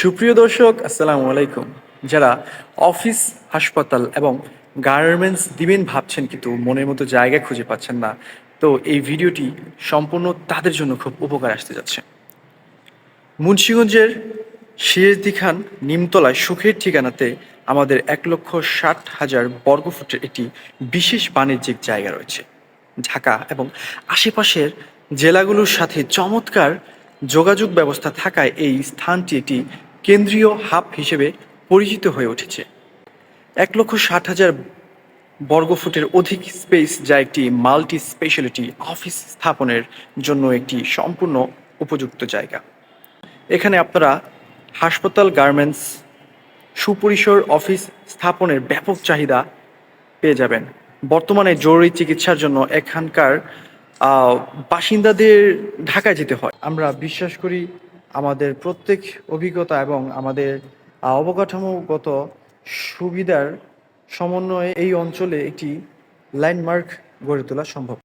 সুপ্রিয় দর্শক, আসসালামু আলাইকুম। যারা অফিস, হাসপাতাল এবং গার্মেন্টস দিবেন ভাবছেন কিন্তু মনের মতো জায়গা খুঁজে পাচ্ছেন না, তো এই ভিডিওটি সম্পূর্ণ তাদের জন্য খুব উপকার আসতে যাচ্ছে। মুন্সিগঞ্জের সিরাজদি খান নিমতলায় সুখের ঠিকানাতে আমাদের 1,60,000 বর্গফুটের একটি বিশেষ বাণিজ্যিক জায়গা রয়েছে। ঢাকা এবং আশেপাশের জেলাগুলোর সাথে চমৎকার যোগাযোগ ব্যবস্থা থাকায় এই স্থানটি একটি কেন্দ্রীয় হাব হিসেবে পরিচিত হয়ে উঠেছে। 1,60,000 বর্গফুটের অধিক স্পেস, যা একটি মাল্টি স্পেশালিটি অফিস স্থাপনের জন্য একটি সম্পূর্ণ উপযুক্ত জায়গা। এখানে আপনারা হাসপাতাল, গার্মেন্টস, সুপরিসর অফিস স্থাপনের ব্যাপক চাহিদা পেয়ে যাবেন। বর্তমানে জরুরি চিকিৎসার জন্য এখানকার বাসিন্দাদের ঢাকায় যেতে হয়। আমরা বিশ্বাস করি আমাদের প্রত্যেক অভিজ্ঞতা এবং আমাদের অবকাঠামোগত সুবিধার সমন্বয়ে এই অঞ্চলে একটি ল্যান্ডমার্ক গড়ে তোলা সম্ভব।